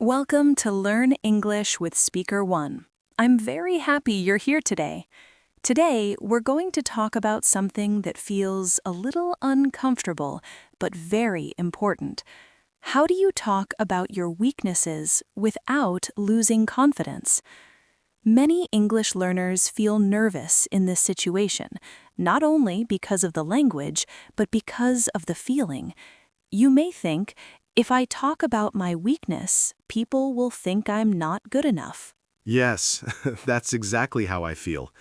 Welcome to Learn English with Speaker One. I'm very happy you're here today. Today, we're going to talk about something that feels a little uncomfortable, but very important. How do you talk about your weaknesses without losing confidence? Many English learners feel nervous in this situation, not only because of the language, but because of the feeling. You may think, if I talk about my weakness, people will think I'm not good enough. Yes, that's exactly how I feel.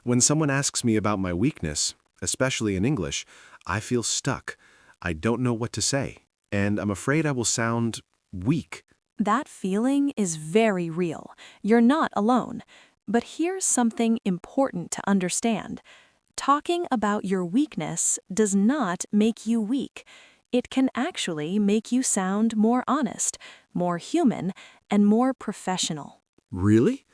When someone asks me about my weakness, especially in English, I feel stuck. I don't know what to say, and I'm afraid I will sound weak. That feeling is very real. You're not alone. But here's something important to understand. Talking about your weakness does not make you weak. It can actually make you sound more honest, more human, and more professional. Really?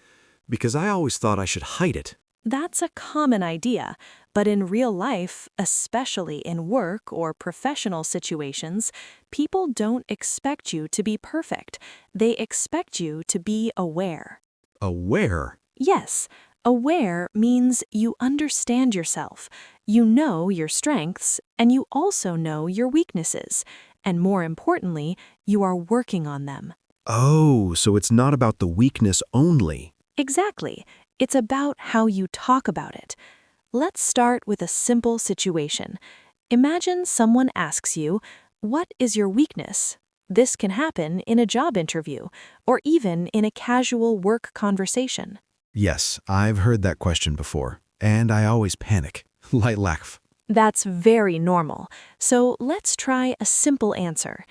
Because I always thought I should hide it. That's a common idea, but in real life, especially in work or professional situations, people don't expect you to be perfect. They expect you to be aware. Aware? Yes, aware means you understand yourself, you know your strengths, and you also know your weaknesses. And more importantly, you are working on them. Oh, so it's not about the weakness only. Exactly. It's about how you talk about it. Let's start with a simple situation. Imagine someone asks you, "What is your weakness?" This can happen in a job interview or even in a casual work conversation. Yes, I've heard that question before, and I always panic. Light laugh. That's very normal. So let's try a simple answer.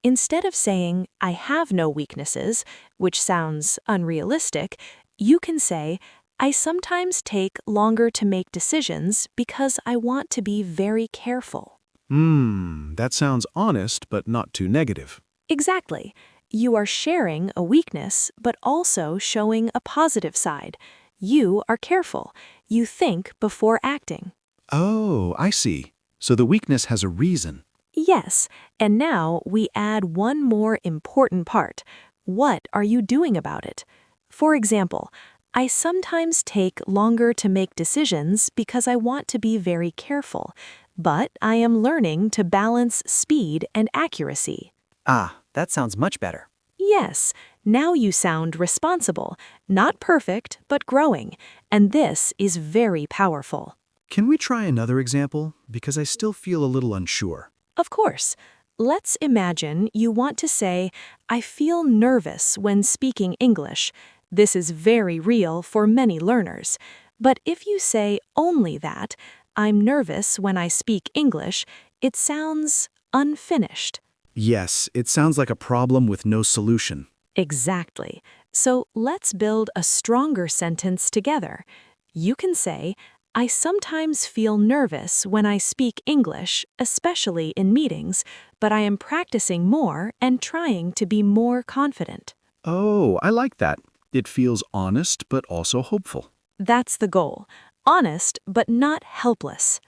Instead of saying, "I have no weaknesses," which sounds unrealistic, you can say, "I sometimes take longer to make decisions because I want to be very careful." That sounds honest, but not too negative. Exactly. You are sharing a weakness, but also showing a positive side. You are careful. You think before acting. Oh, I see. So the weakness has a reason. Yes, and now we add one more important part. What are you doing about it? For example, I sometimes take longer to make decisions because I want to be very careful, but I am learning to balance speed and accuracy. Ah, that sounds much better. Yes, now you sound responsible, not perfect, but growing, and this is very powerful. Can we try another example? Because I still feel a little unsure. Of course. Let's imagine you want to say, "I feel nervous when speaking English." This is very real for many learners. But if you say only that, "I'm nervous when I speak English," it sounds unfinished. Yes, it sounds like a problem with no solution. Exactly. So let's build a stronger sentence together. You can say, "I sometimes feel nervous when I speak English, especially in meetings, but I am practicing more and trying to be more confident." Oh, I like that. It feels honest, but also hopeful. That's the goal. Honest, but not helpless.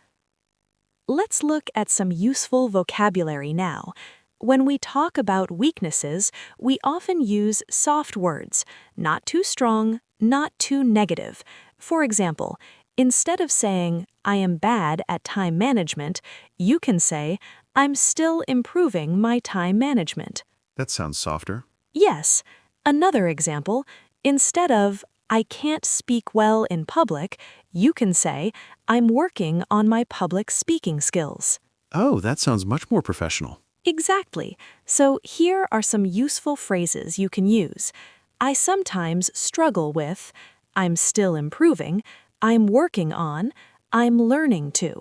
Let's look at some useful vocabulary now. When we talk about weaknesses, we often use soft words, not too strong, not too negative. For example, instead of saying, "I am bad at time management," you can say, "I'm still improving my time management." That sounds softer. Yes. Another example, instead of, "I can't speak well in public," you can say, "I'm working on my public speaking skills." Oh, that sounds much more professional. Exactly. So here are some useful phrases you can use. I sometimes struggle with, "I'm still improving," "I'm working on," "I'm learning to."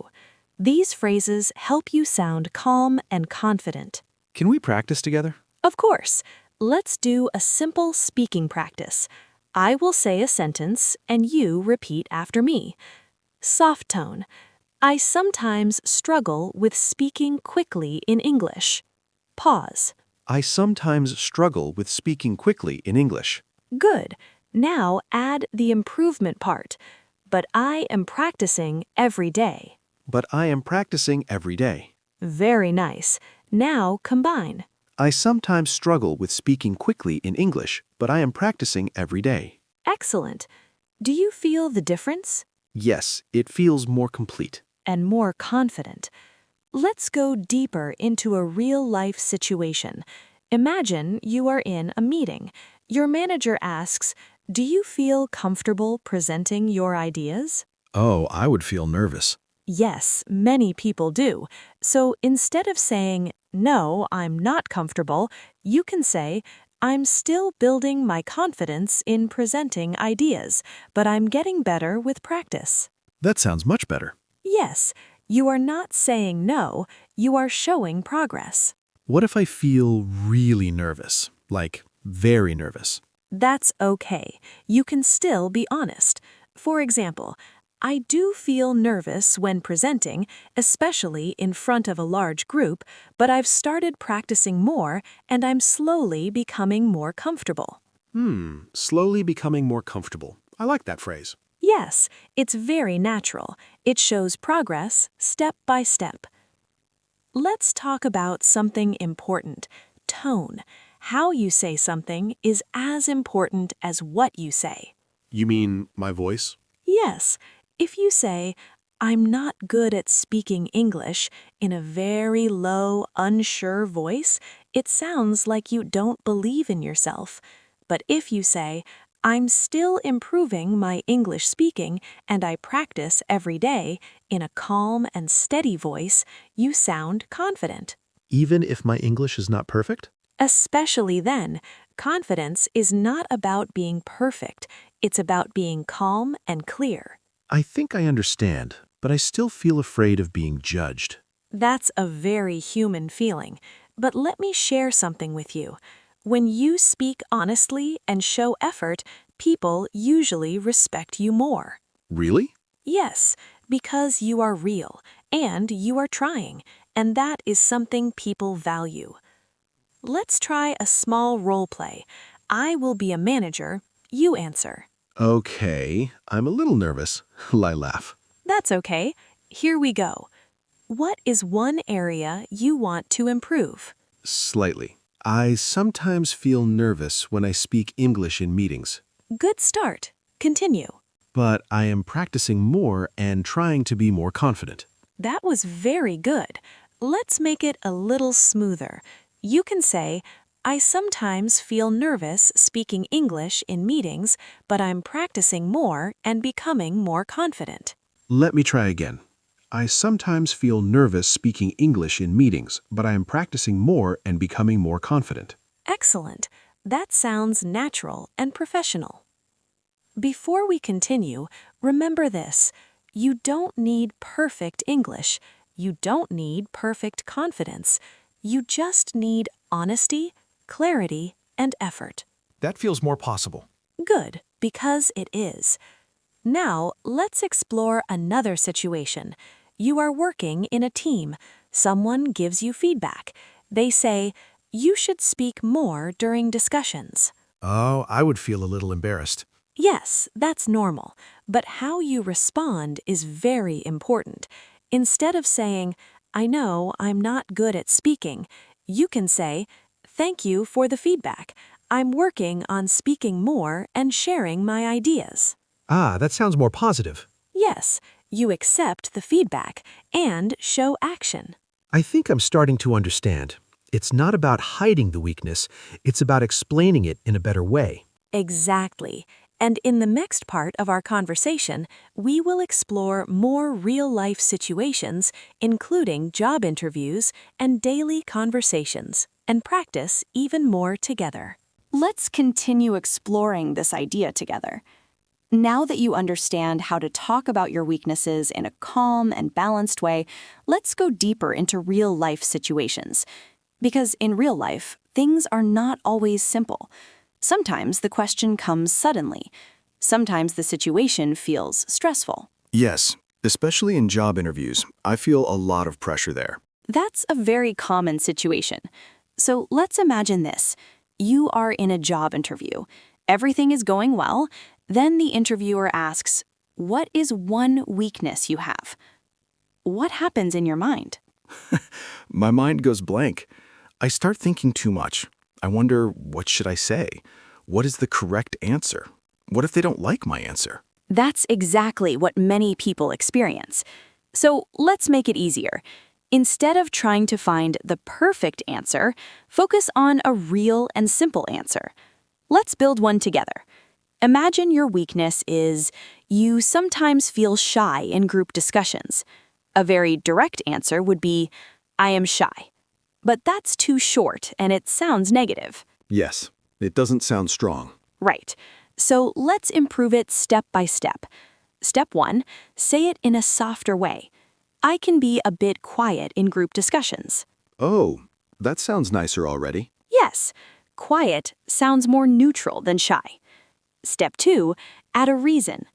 These phrases help you sound calm and confident. Can we practice together? Of course. Let's do a simple speaking practice. I will say a sentence and you repeat after me. Soft tone. I sometimes struggle with speaking quickly in English. Pause. I sometimes struggle with speaking quickly in English. Good. Now add the improvement part. But I am practicing every day. But I am practicing every day. Very nice. Now combine. I sometimes struggle with speaking quickly in English, but I am practicing every day. Excellent. Do you feel the difference? Yes, it feels more complete. And more confident. Let's go deeper into a real-life situation. Imagine you are in a meeting. Your manager asks, "Do you feel comfortable presenting your ideas?" Oh, I would feel nervous. Yes, many people do. So instead of saying, "No, I'm not comfortable," you can say, "I'm still building my confidence in presenting ideas, but I'm getting better with practice." That sounds much better. Yes, you are not saying no, you are showing progress. What if I feel really nervous? Like, very nervous? That's okay. You can still be honest. For example, "I do feel nervous when presenting, especially in front of a large group, but I've started practicing more and I'm slowly becoming more comfortable." Slowly becoming more comfortable. I like that phrase. Yes, it's very natural. It shows progress step by step. Let's talk about something important: tone. How you say something is as important as what you say. You mean my voice? Yes, if you say, "I'm not good at speaking English," in a very low, unsure voice, it sounds like you don't believe in yourself. But if you say, "I'm still improving my English speaking and I practice every day," in a calm and steady voice, you sound confident. Even if my English is not perfect? Especially then, confidence is not about being perfect, it's about being calm and clear. I think I understand, but I still feel afraid of being judged. That's a very human feeling, but let me share something with you. When you speak honestly and show effort, people usually respect you more. Really? Yes, because you are real and you are trying, and that is something people value. Let's try a small role play. I will be a manager, you answer. Okay, I'm a little nervous. I laugh. That's okay. Here we go. What is one area you want to improve? Slightly. I sometimes feel nervous when I speak English in meetings, Good start. Continue. but I am practicing more and trying to be more confident. That was very good. Let's make it a little smoother. You can say, "I sometimes feel nervous speaking English in meetings, but I'm practicing more and becoming more confident." Let me try again. I sometimes feel nervous speaking English in meetings, but I am practicing more and becoming more confident. Excellent. That sounds natural and professional. Before we continue, remember this: you don't need perfect English. You don't need perfect confidence. You just need honesty, clarity, and effort. That feels more possible. Good, because it is. Now, let's explore another situation. You are working in a team. Someone gives you feedback. They say, "You should speak more during discussions." Oh, I would feel a little embarrassed. Yes, that's normal, but how you respond is very important. Instead of saying, "I know I'm not good at speaking," you can say, "Thank you for the feedback. I'm working on speaking more and sharing my ideas." Ah, that sounds more positive. Yes, you accept the feedback and show action. I think I'm starting to understand. It's not about hiding the weakness, it's about explaining it in a better way. Exactly. And in the next part of our conversation, we will explore more real-life situations, including job interviews and daily conversations, and practice even more together. Let's continue exploring this idea together. Now that you understand how to talk about your weaknesses in a calm and balanced way, let's go deeper into real-life situations. Because in real life, things are not always simple. Sometimes the question comes suddenly. Sometimes the situation feels stressful. Yes, especially in job interviews, I feel a lot of pressure there. That's a very common situation. So let's imagine this. You are in a job interview. Everything is going well. Then the interviewer asks, "What is one weakness you have?" What happens in your mind? My mind goes blank. I start thinking too much. I wonder, what should I say? What is the correct answer? What if they don't like my answer? That's exactly what many people experience. So let's make it easier. Instead of trying to find the perfect answer, focus on a real and simple answer. Let's build one together. Imagine your weakness is you sometimes feel shy in group discussions. A very direct answer would be, I am shy. But that's too short and it sounds negative. Yes, it doesn't sound strong. Right. So let's improve it step by step. Step 1, say it in a softer way. I can be a bit quiet in group discussions. Oh, that sounds nicer already. Yes, quiet sounds more neutral than shy. Step 2, add a reason.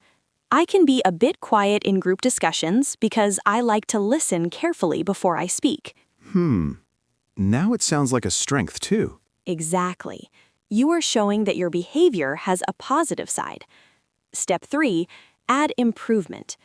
I can be a bit quiet in group discussions because I like to listen carefully before I speak. Now it sounds like a strength too. Exactly. You are showing that your behavior has a positive side. Step 3, add improvement.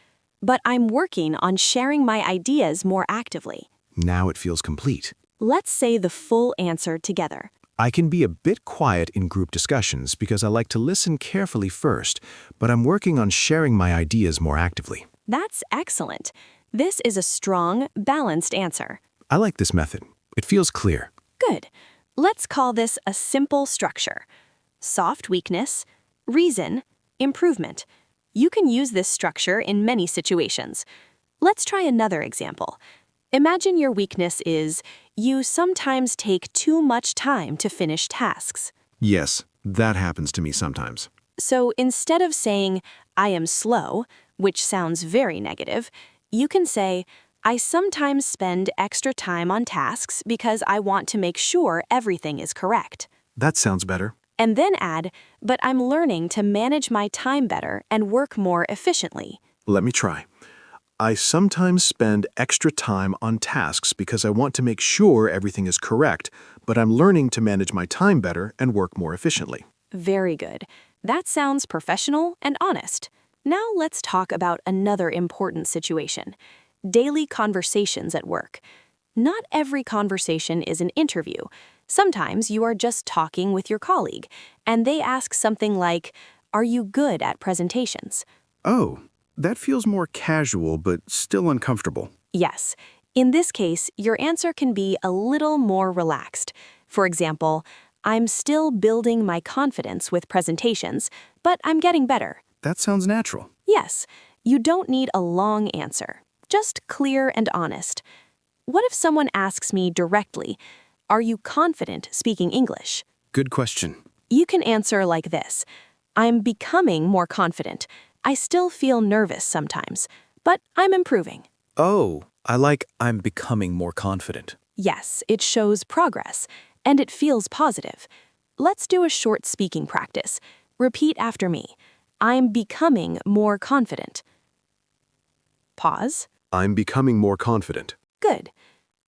But I'm working on sharing my ideas more actively. Now it feels complete. Let's say the full answer together. I can be a bit quiet in group discussions because I like to listen carefully first, but I'm working on sharing my ideas more actively. That's excellent. This is a strong, balanced answer. I like this method. It feels clear. Good. Let's call this a simple structure. Soft weakness, reason, improvement. You can use this structure in many situations. Let's try another example. Imagine your weakness is you sometimes take too much time to finish tasks. Yes, that happens to me sometimes. So instead of saying, I am slow, which sounds very negative, you can say, I sometimes spend extra time on tasks because I want to make sure everything is correct. That sounds better. And then add, but I'm learning to manage my time better and work more efficiently. Let me try. I sometimes spend extra time on tasks because I want to make sure everything is correct, but I'm learning to manage my time better and work more efficiently. Very good. That sounds professional and honest. Now let's talk about another important situation. Daily conversations at work. Not every conversation is an interview. Sometimes you are just talking with your colleague, and they ask something like, are you good at presentations? Oh, that feels more casual but still uncomfortable. Yes. In this case, your answer can be a little more relaxed. For example, I'm still building my confidence with presentations, but I'm getting better. That sounds natural. Yes, you don't need a long answer. Just clear and honest. What if someone asks me directly, are you confident speaking English? Good question. You can answer like this. I'm becoming more confident. I still feel nervous sometimes, but I'm improving. Oh, I like I'm becoming more confident. Yes, it shows progress, and it feels positive. Let's do a short speaking practice. Repeat after me. I'm becoming more confident. Pause. I'm becoming more confident. Good.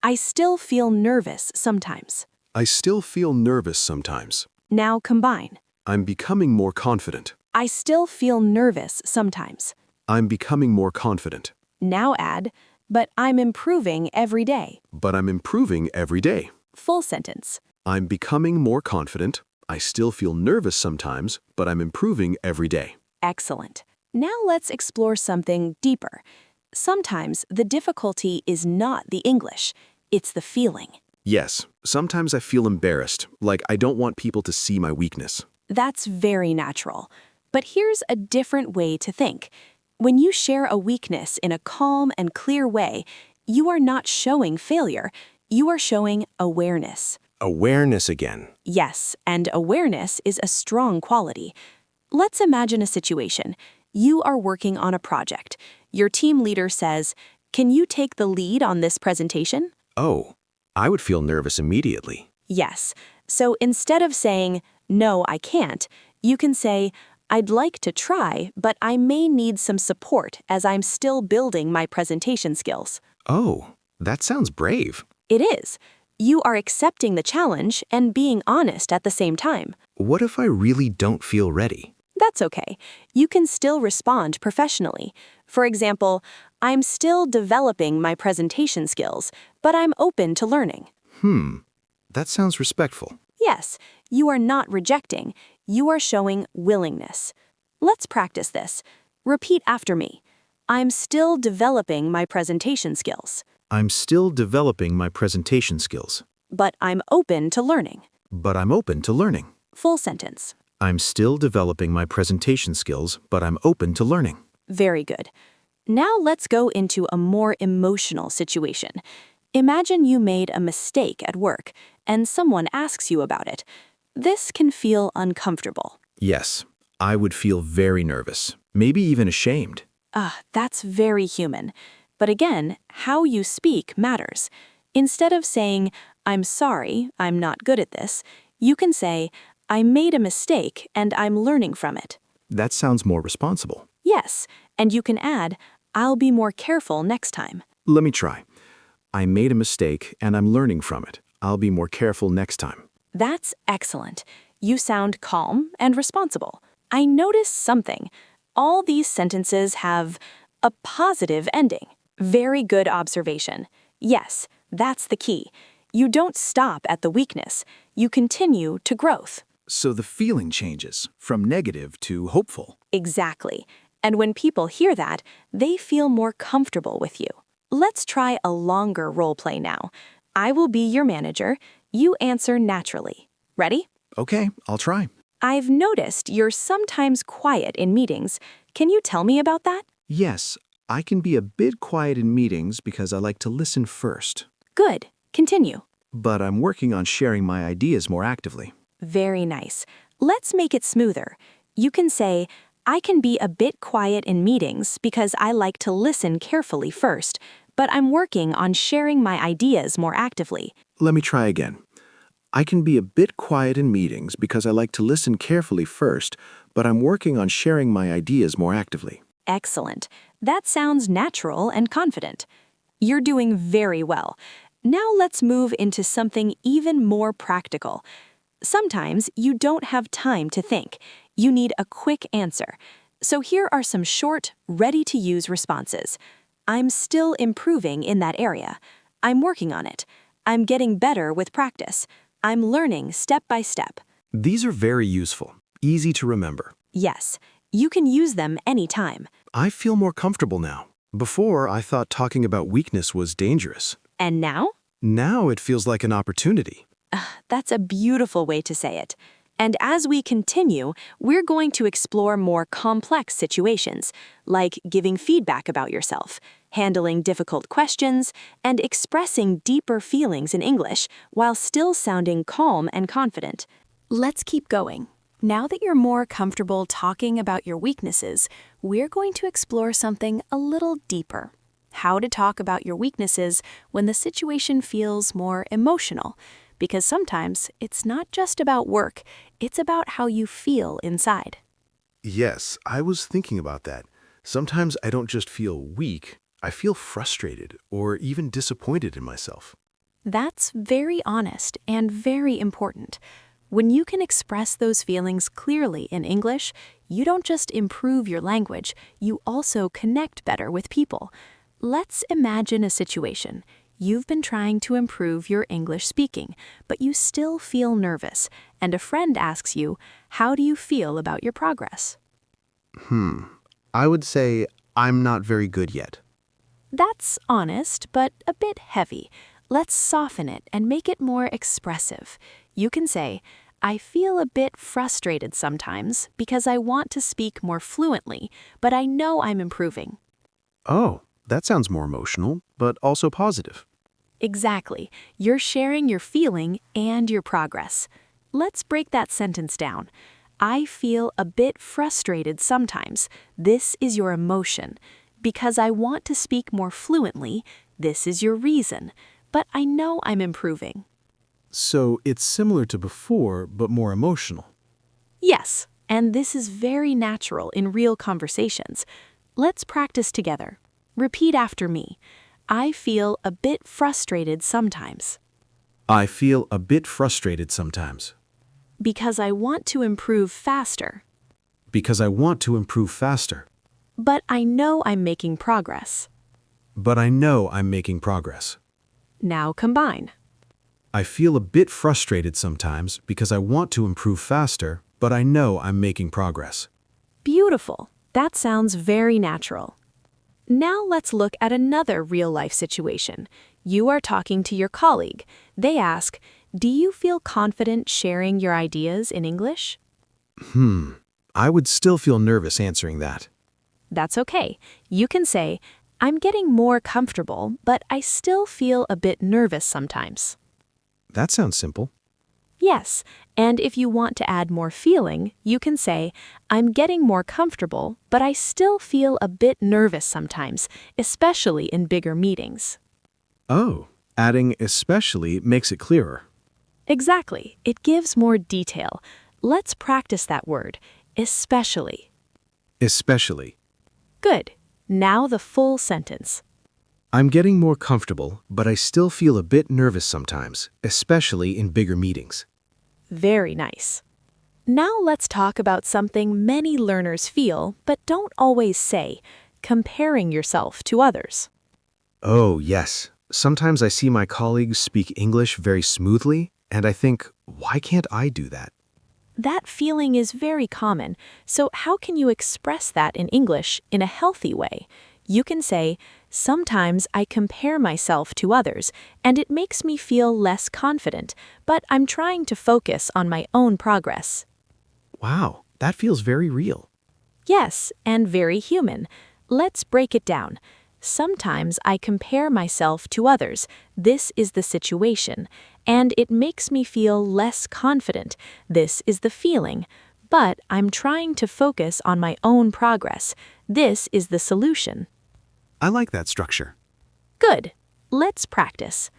I still feel nervous sometimes. I still feel nervous sometimes. Now combine. I'm becoming more confident. I still feel nervous sometimes. I'm becoming more confident. Now add, but I'm improving every day. But I'm improving every day. Full sentence. I'm becoming more confident. I still feel nervous sometimes, but I'm improving every day. Excellent. Now let's explore something deeper. Sometimes the difficulty is not the English, it's the feeling. Yes, sometimes I feel embarrassed, like I don't want people to see my weakness. That's very natural. But here's a different way to think. When you share a weakness in a calm and clear way, you are not showing failure, you are showing awareness. Awareness again. Yes, and awareness is a strong quality. Let's imagine a situation. You are working on a project. Your team leader says, can you take the lead on this presentation? Oh, I would feel nervous immediately. Yes. So instead of saying, no, I can't, you can say, I'd like to try, but I may need some support as I'm still building my presentation skills. Oh, that sounds brave. It is. You are accepting the challenge and being honest at the same time. What if I really don't feel ready? That's okay. You can still respond professionally. For example, I'm still developing my presentation skills, but I'm open to learning. that sounds respectful. Yes, you are not rejecting, you are showing willingness. Let's practice this. Repeat after me. I'm still developing my presentation skills, I'm still developing my presentation skills, but I'm open to learning. but I'm open to learning. Full sentence. I'm still developing my presentation skills, but I'm open to learning. Very good. Now let's go into a more emotional situation. Imagine you made a mistake at work and someone asks you about it. This can feel uncomfortable. Yes, I would feel very nervous, maybe even ashamed. That's very human. But again, how you speak matters. Instead of saying, I'm sorry, I'm not good at this, you can say, I made a mistake and I'm learning from it. That sounds more responsible. Yes, and you can add, I'll be more careful next time. Let me try. I made a mistake and I'm learning from it. I'll be more careful next time. That's excellent. You sound calm and responsible. I noticed something. All these sentences have a positive ending. Very good observation. Yes, that's the key. You don't stop at the weakness. You continue to growth. So the feeling changes from negative to hopeful. Exactly. And when people hear that, they feel more comfortable with you. Let's try a longer role play now. I will be your manager. You answer naturally. Ready? Okay, I'll try. I've noticed you're sometimes quiet in meetings. Can you tell me about that? Yes, I can be a bit quiet in meetings because I like to listen first. Good. Continue. But I'm working on sharing my ideas more actively. Very nice. Let's make it smoother. You can say, I can be a bit quiet in meetings because I like to listen carefully first, but I'm working on sharing my ideas more actively. Let me try again. I can be a bit quiet in meetings because I like to listen carefully first, but I'm working on sharing my ideas more actively. Excellent. That sounds natural and confident. You're doing very well. Now let's move into something even more practical. Sometimes you don't have time to think. You need a quick answer. So here are some short, ready-to-use responses. I'm still improving in that area. I'm working on it. I'm getting better with practice. I'm learning step by step. These are very useful, easy to remember. Yes, you can use them anytime. I feel more comfortable now. Before, I thought talking about weakness was dangerous. And now? Now it feels like an opportunity. That's a beautiful way to say it. And as we continue, we're going to explore more complex situations, like giving feedback about yourself, handling difficult questions, and expressing deeper feelings in English while still sounding calm and confident. Let's keep going. Now that you're more comfortable talking about your weaknesses, we're going to explore something a little deeper. How to talk about your weaknesses when the situation feels more emotional. Because sometimes it's not just about work, it's about how you feel inside. Yes, I was thinking about that. Sometimes I don't just feel weak, I feel frustrated or even disappointed in myself. That's very honest and very important. When you can express those feelings clearly in English, you don't just improve your language, you also connect better with people. Let's imagine a situation. You've been trying to improve your English speaking, but you still feel nervous, and a friend asks you, how do you feel about your progress? I would say I'm not very good yet. That's honest, but a bit heavy. Let's soften it and make it more expressive. You can say, I feel a bit frustrated sometimes because I want to speak more fluently, but I know I'm improving. Oh, that sounds more emotional, but also positive. Exactly. You're sharing your feeling and your progress. Let's break that sentence down. I feel a bit frustrated sometimes. This is your emotion. Because I want to speak more fluently, this is your reason. But I know I'm improving. So it's similar to before, but more emotional. Yes, and this is very natural in real conversations. Let's practice together. Repeat after me. I feel a bit frustrated sometimes. I feel a bit frustrated sometimes. Because I want to improve faster. Because I want to improve faster. But I know I'm making progress. But I know I'm making progress. Now combine. I feel a bit frustrated sometimes because I want to improve faster, but I know I'm making progress. Beautiful. That sounds very natural. Now let's look at another real-life situation. You are talking to your colleague. They ask, "Do you feel confident sharing your ideas in English?" I would still feel nervous answering that. That's okay. You can say, "I'm getting more comfortable, but I still feel a bit nervous sometimes." That sounds simple. Yes, and if you want to add more feeling, you can say, "I'm getting more comfortable, but I still feel a bit nervous sometimes, especially in bigger meetings." Oh, adding especially makes it clearer. Exactly. It gives more detail. Let's practice that word, especially. Especially. Good. Now the full sentence. I'm getting more comfortable, but I still feel a bit nervous sometimes, especially in bigger meetings. Very nice. Now let's talk about something many learners feel but don't always say, comparing yourself to others. Oh, yes. Sometimes I see my colleagues speak English very smoothly, and I think, why can't I do that? That feeling is very common, so how can you express that in English in a healthy way? You can say, "Sometimes I compare myself to others, and it makes me feel less confident, but I'm trying to focus on my own progress." Wow, that feels very real. Yes, and very human. Let's break it down. Sometimes I compare myself to others. This is the situation. And it makes me feel less confident. This is the feeling. But I'm trying to focus on my own progress. This is the solution. I like that structure. Good. Let's practice.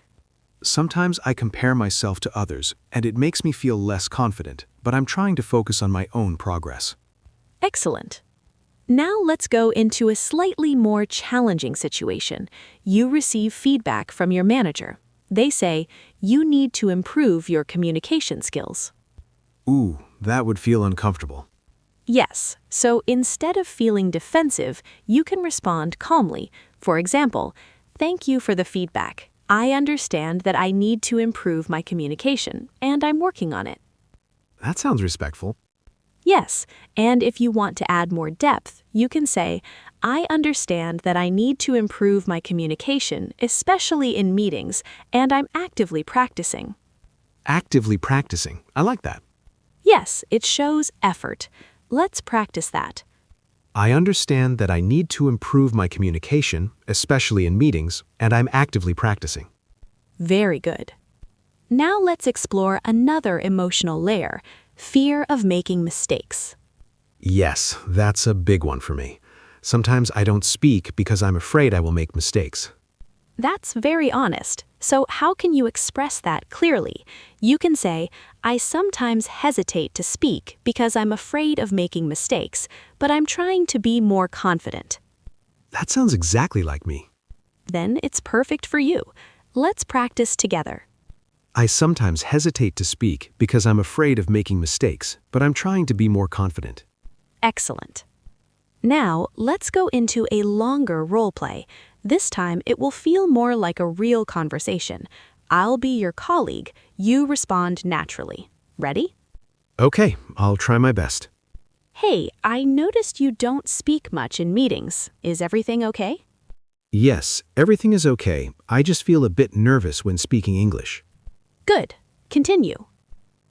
Sometimes I compare myself to others, and it makes me feel less confident, but I'm trying to focus on my own progress. Excellent. Now let's go into a slightly more challenging situation. You receive feedback from your manager. They say, "You need to improve your communication skills." Ooh, that would feel uncomfortable. Yes, so instead of feeling defensive, you can respond calmly. For example, "Thank you for the feedback. I understand that I need to improve my communication, and I'm working on it." That sounds respectful. Yes, and if you want to add more depth, you can say, "I understand that I need to improve my communication, especially in meetings, and I'm actively practicing." Actively practicing. I like that. Yes, it shows effort. Let's practice that. I understand that I need to improve my communication, especially in meetings, and I'm actively practicing. Very good. Now let's explore another emotional layer, fear of making mistakes. Yes, that's a big one for me. Sometimes I don't speak because I'm afraid I will make mistakes. That's very honest. So how can you express that clearly? You can say, "I sometimes hesitate to speak because I'm afraid of making mistakes, but I'm trying to be more confident." That sounds exactly like me. Then it's perfect for you. Let's practice together. I sometimes hesitate to speak because I'm afraid of making mistakes, but I'm trying to be more confident. Excellent. Now, let's go into a longer role play. This time, it will feel more like a real conversation. I'll be your colleague. You respond naturally. Ready? Okay, I'll try my best. "Hey, I noticed you don't speak much in meetings. Is everything okay?" Yes, everything is okay. I just feel a bit nervous when speaking English, Good. Continue.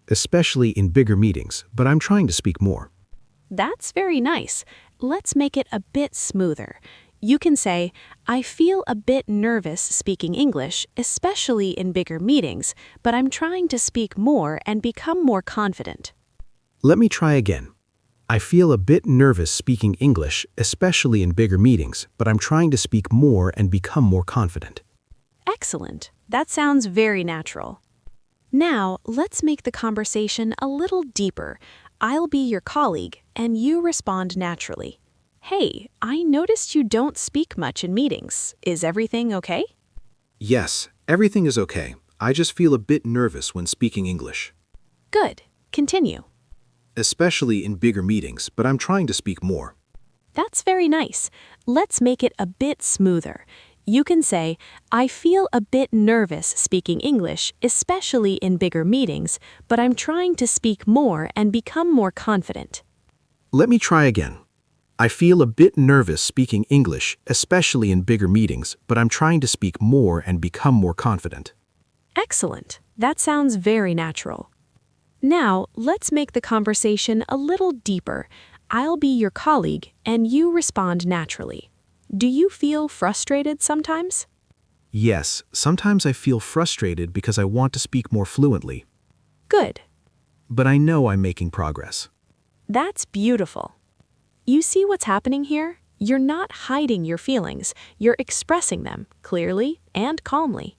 especially in bigger meetings, but I'm trying to speak more. That's very nice. Let's make it a bit smoother. You can say, "I feel a bit nervous speaking English, especially in bigger meetings, but I'm trying to speak more and become more confident." Let me try again. I feel a bit nervous speaking English, especially in bigger meetings, but I'm trying to speak more and become more confident. Excellent. That sounds very natural. Now, let's make the conversation a little deeper. I'll be your colleague, and you respond naturally. "Hey, I noticed you don't speak much in meetings. Is everything okay?" Yes, everything is okay. I just feel a bit nervous when speaking English, Good. Continue. especially in bigger meetings, but I'm trying to speak more. That's very nice. Let's make it a bit smoother. You can say, I feel a bit nervous speaking English, especially in bigger meetings, but I'm trying to speak more and become more confident. Let me try again. I feel a bit nervous speaking English, especially in bigger meetings, but I'm trying to speak more and become more confident. Excellent. That sounds very natural. Now, let's make the conversation a little deeper. I'll be your colleague, and you respond naturally. Do you feel frustrated sometimes? Yes, sometimes I feel frustrated because I want to speak more fluently, Good. but I know I'm making progress. That's beautiful. You see what's happening here? You're not hiding your feelings, you're expressing them clearly and calmly.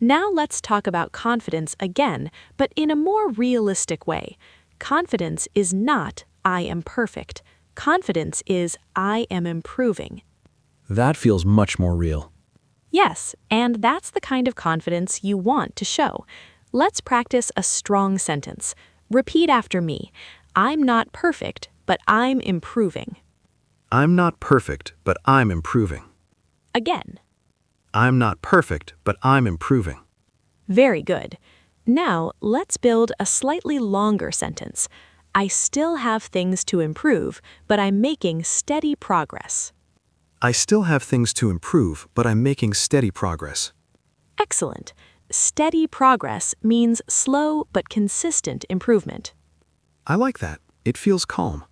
Now let's talk about confidence again, but in a more realistic way. Confidence is not, I am perfect. Confidence is, I am improving. That feels much more real. Yes, and that's the kind of confidence you want to show. Let's practice a strong sentence. Repeat after me. I'm not perfect, but I'm improving. I'm not perfect, but I'm improving. Again. I'm not perfect, but I'm improving. Very good. Now, let's build a slightly longer sentence. I still have things to improve, but I'm making steady progress. I still have things to improve, but I'm making steady progress. Excellent. Steady progress means slow but consistent improvement. I like that. It feels calm.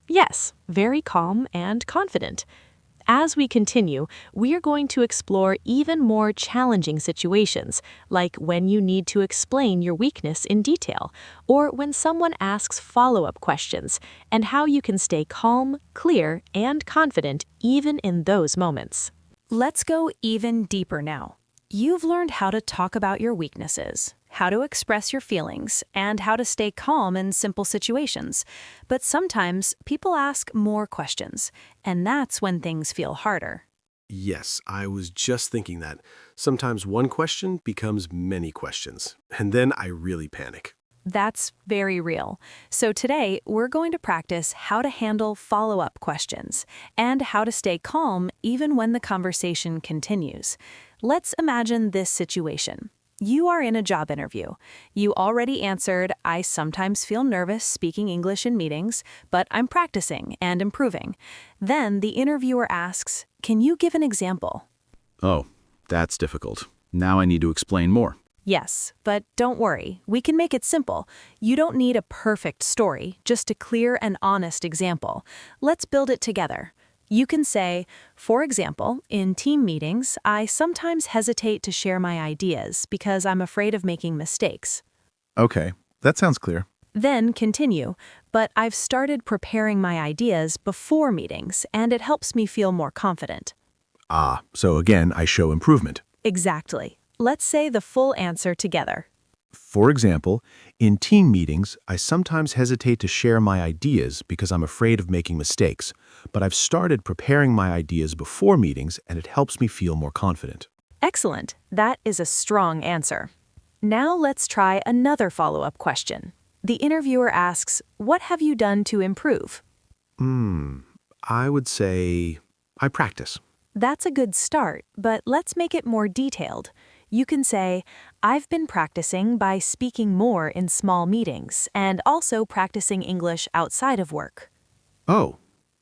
Yes, very calm and confident. As we continue, we are going to explore even more challenging situations, like when you need to explain your weakness in detail, or when someone asks follow-up questions, and how you can stay calm, clear, and confident even in those moments. Let's go even deeper now. You've learned how to talk about your weaknesses, how to express your feelings, and how to stay calm in simple situations. But sometimes people ask more questions, and that's when things feel harder. Yes, I was just thinking that. Sometimes one question becomes many questions, and then I really panic. That's very real. So today, we're going to practice how to handle follow-up questions and how to stay calm even when the conversation continues. Let's imagine this situation. You are in a job interview. You already answered, I sometimes feel nervous speaking English in meetings, but I'm practicing and improving. Then the interviewer asks, can you give an example? Oh, that's difficult. Now I need to explain more. Yes, but don't worry, we can make it simple. You don't need a perfect story, just a clear and honest example. Let's build it together. You can say, for example, in team meetings, I sometimes hesitate to share my ideas because I'm afraid of making mistakes. Okay, that sounds clear. Then continue, but I've started preparing my ideas before meetings, and it helps me feel more confident. Ah, so again, I show improvement. Exactly. Let's say the full answer together. For example, in team meetings, I sometimes hesitate to share my ideas because I'm afraid of making mistakes, but I've started preparing my ideas before meetings and it helps me feel more confident. Excellent. That is a strong answer. Now let's try another follow-up question. The interviewer asks, what have you done to improve? I would say I practice. That's a good start, but let's make it more detailed. You can say, I've been practicing by speaking more in small meetings and also practicing English outside of work. Oh,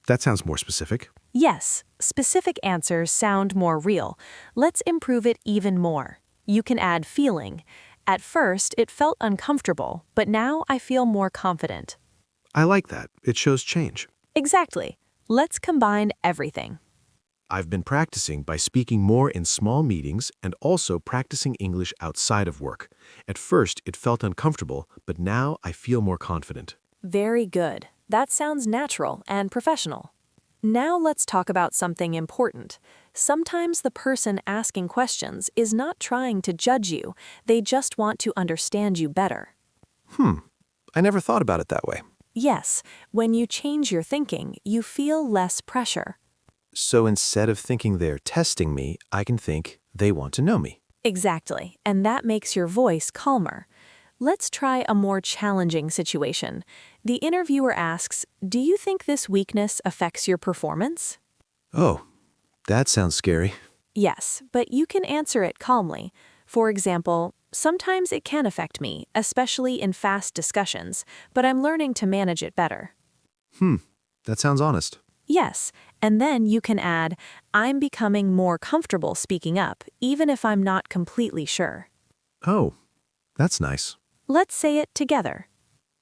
that sounds more specific. Yes, specific answers sound more real. Let's improve it even more. You can add feeling. At first, it felt uncomfortable, but now I feel more confident. I like that. It shows change. Exactly. Let's combine everything. I've been practicing by speaking more in small meetings and also practicing English outside of work. At first, it felt uncomfortable, but now I feel more confident. Very good. That sounds natural and professional. Now let's talk about something important. Sometimes the person asking questions is not trying to judge you. They just want to understand you better. I never thought about it that way. Yes, when you change your thinking, you feel less pressure. So instead of thinking they're testing me, I can think they want to know me. Exactly, and that makes your voice calmer. Let's try a more challenging situation. The interviewer asks, do you think this weakness affects your performance? Oh, that sounds scary. Yes, but you can answer it calmly. For example, sometimes it can affect me, especially in fast discussions, but I'm learning to manage it better. That sounds honest. Yes, and then you can add, I'm becoming more comfortable speaking up, even if I'm not completely sure. Oh, that's nice. Let's say it together.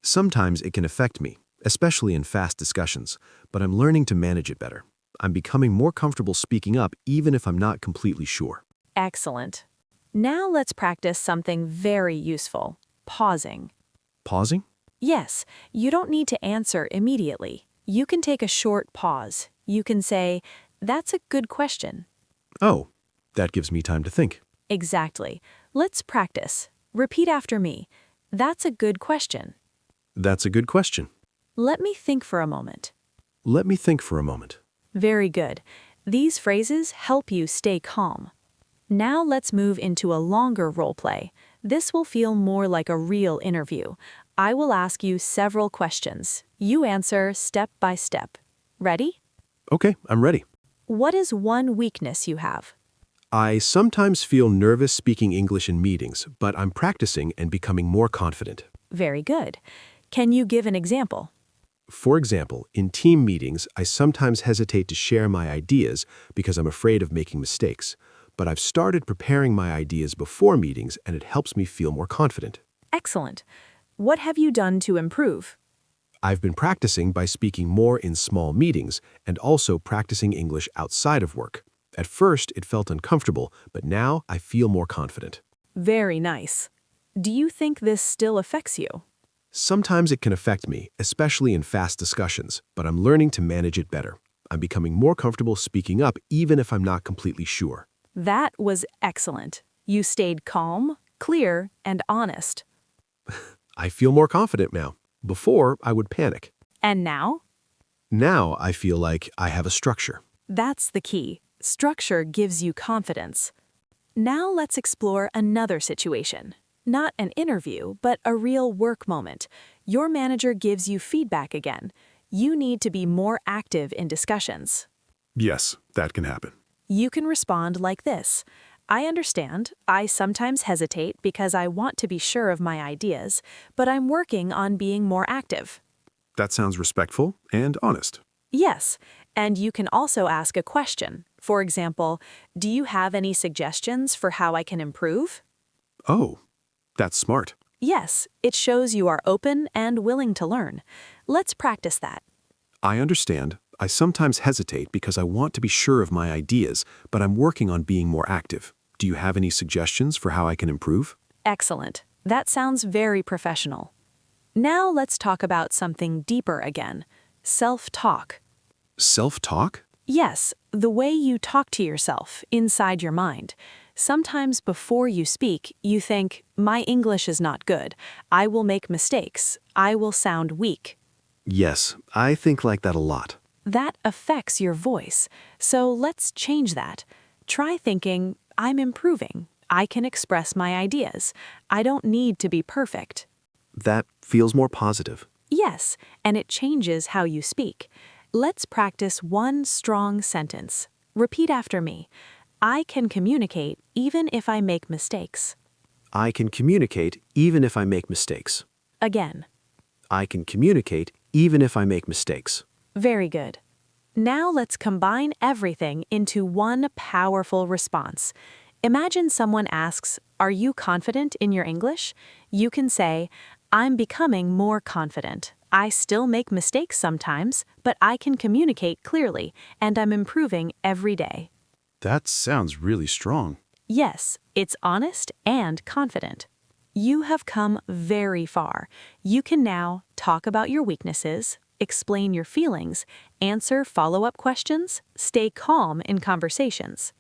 Sometimes it can affect me, especially in fast discussions, but I'm learning to manage it better. I'm becoming more comfortable speaking up even if I'm not completely sure. Excellent. Now let's practice something very useful, pausing. Pausing? Yes, you don't need to answer immediately. You can take a short pause. You can say, that's a good question. Oh, that gives me time to think. Exactly. Let's practice. Repeat after me. That's a good question. That's a good question. Let me think for a moment. Let me think for a moment. Very good. These phrases help you stay calm. Now let's move into a longer role play. This will feel more like a real interview. I will ask you several questions. You answer step by step. Ready? Okay, I'm ready. What is one weakness you have? I sometimes feel nervous speaking English in meetings, but I'm practicing and becoming more confident. Very good. Can you give an example? For example, in team meetings, I sometimes hesitate to share my ideas because I'm afraid of making mistakes. But I've started preparing my ideas before meetings and it helps me feel more confident. Excellent. What have you done to improve? I've been practicing by speaking more in small meetings and also practicing English outside of work. At first, it felt uncomfortable, but now I feel more confident. Very nice. Do you think this still affects you? Sometimes it can affect me, especially in fast discussions, but I'm learning to manage it better. I'm becoming more comfortable speaking up even if I'm not completely sure. That was excellent. You stayed calm, clear, and honest. I feel more confident now. Before, I would panic. And now? Now I feel like I have a structure. That's the key. Structure gives you confidence. Now let's explore another situation. Not an interview, but a real work moment. Your manager gives you feedback again. You need to be more active in discussions. Yes, that can happen. You can respond like this. I understand. I sometimes hesitate because I want to be sure of my ideas, but I'm working on being more active. That sounds respectful and honest. Yes, and you can also ask a question. For example, do you have any suggestions for how I can improve? Oh, that's smart. Yes, it shows you are open and willing to learn. Let's practice that. I understand. I sometimes hesitate because I want to be sure of my ideas, but I'm working on being more active. Do you have any suggestions for how I can improve? Excellent. That sounds very professional. Now let's talk about something deeper again. Self-talk. Self-talk? Yes, the way you talk to yourself inside your mind. Sometimes before you speak, you think, my English is not good. I will make mistakes. I will sound weak. Yes, I think like that a lot. That affects your voice. So let's change that. Try thinking, I'm improving. I can express my ideas. I don't need to be perfect. That feels more positive. Yes, and it changes how you speak. Let's practice one strong sentence. Repeat after me. I can communicate even if I make mistakes. I can communicate even if I make mistakes. Again. I can communicate even if I make mistakes. Very good. Now let's combine everything into one powerful response. Imagine someone asks, are you confident in your English? You can say, I'm becoming more confident. I still make mistakes sometimes, but I can communicate clearly, and I'm improving every day. That sounds really strong. Yes, it's honest and confident. You have come very far. You can now talk about your weaknesses, explain your feelings, answer follow-up questions, stay calm in conversations.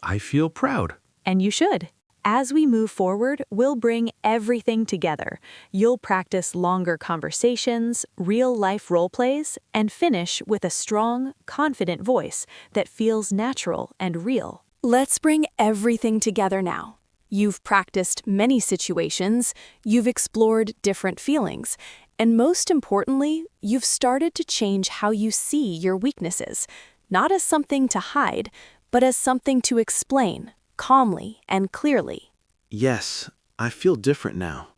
I feel proud. And you should. As we move forward, we'll bring everything together. You'll practice longer conversations, real-life role plays, and finish with a strong, confident voice that feels natural and real. Let's bring everything together now. You've practiced many situations, you've explored different feelings, and most importantly, you've started to change how you see your weaknesses, not as something to hide, but as something to explain, calmly and clearly. Yes, I feel different now.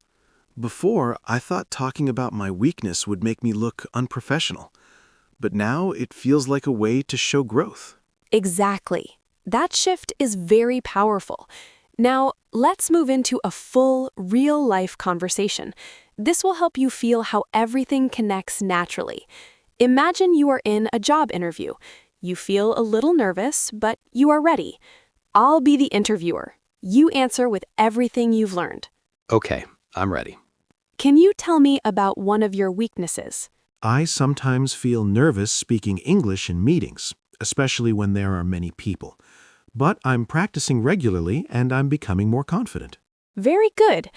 Before, I thought talking about my weakness would make me look unprofessional, but now it feels like a way to show growth. Exactly. That shift is very powerful. Now, let's move into a full, real-life conversation. This will help you feel how everything connects naturally. Imagine you are in a job interview. You feel a little nervous, but you are ready. I'll be the interviewer. You answer with everything you've learned. Okay, I'm ready. Can you tell me about one of your weaknesses? I sometimes feel nervous speaking English in meetings, especially when there are many people. But I'm practicing regularly and I'm becoming more confident. Very good.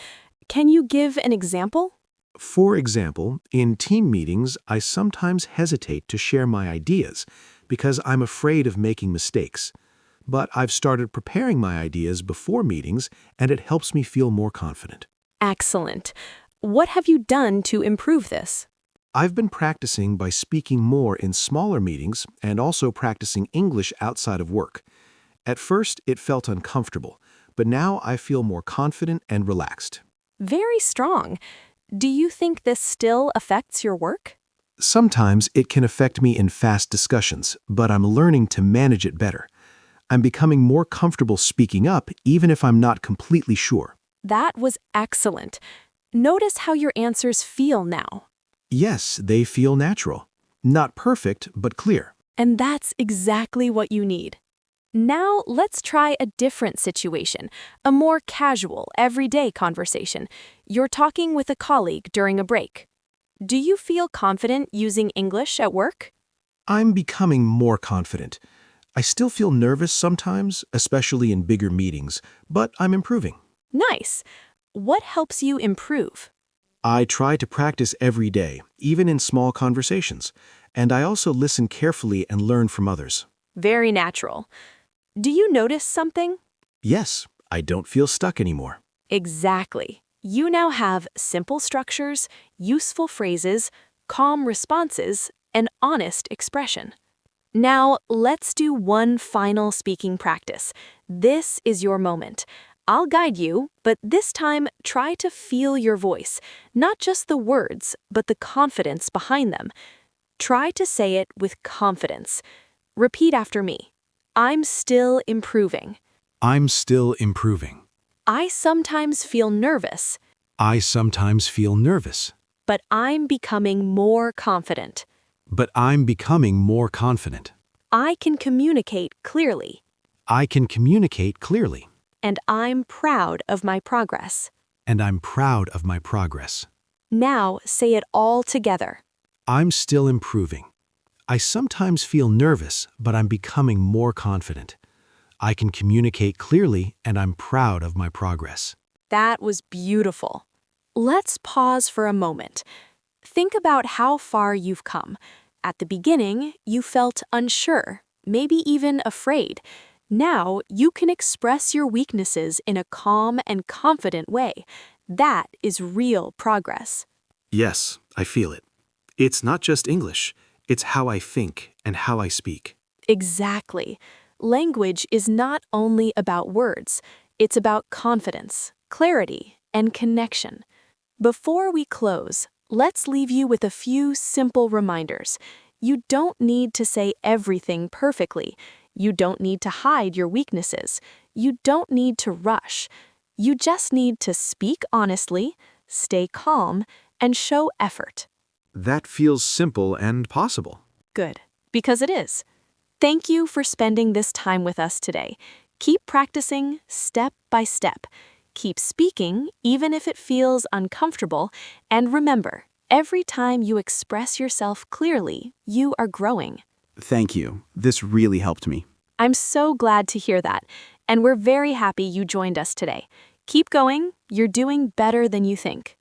Can you give an example? For example, in team meetings, I sometimes hesitate to share my ideas because I'm afraid of making mistakes. But I've started preparing my ideas before meetings and it helps me feel more confident. Excellent. What have you done to improve this? I've been practicing by speaking more in smaller meetings and also practicing English outside of work. At first, it felt uncomfortable, but now I feel more confident and relaxed. Very strong. Do you think this still affects your work? Sometimes it can affect me in fast discussions, but I'm learning to manage it better. I'm becoming more comfortable speaking up even if I'm not completely sure. That was excellent. Notice how your answers feel now. Yes, they feel natural. Not perfect, but clear. And that's exactly what you need. Now let's try a different situation, a more casual, everyday conversation. You're talking with a colleague during a break. Do you feel confident using English at work? I'm becoming more confident. I still feel nervous sometimes, especially in bigger meetings, but I'm improving. Nice. What helps you improve? I try to practice every day, even in small conversations, and I also listen carefully and learn from others. Very natural. Do you notice something? Yes, I don't feel stuck anymore. Exactly. You now have simple structures, useful phrases, calm responses, and honest expression. Now, let's do one final speaking practice. This is your moment. I'll guide you, but this time try to feel your voice, not just the words, but the confidence behind them. Try to say it with confidence. Repeat after me. I'm still improving. I'm still improving. I sometimes feel nervous, I sometimes feel nervous, but I'm becoming more confident. but I'm becoming more confident. I can communicate clearly, I can communicate clearly, and I'm proud of my progress. and I'm proud of my progress. Now say it all together. I'm still improving. I sometimes feel nervous, but I'm becoming more confident. I can communicate clearly, and I'm proud of my progress. That was beautiful. Let's pause for a moment. Think about how far you've come. At the beginning, you felt unsure, maybe even afraid. Now, you can express your weaknesses in a calm and confident way. That is real progress. Yes, I feel it. It's not just English, it's how I think and how I speak. Exactly. Language is not only about words, it's about confidence, clarity, and connection. Before we close, let's leave you with a few simple reminders. You don't need to say everything perfectly. You don't need to hide your weaknesses. You don't need to rush. You just need to speak honestly, stay calm, and show effort. That feels simple and possible. Good, because it is. Thank you for spending this time with us today. Keep practicing step by step. Keep speaking, even if it feels uncomfortable. And remember, every time you express yourself clearly, you are growing. Thank you. This really helped me. I'm so glad to hear that, and we're very happy you joined us today. Keep going, you're doing better than you think.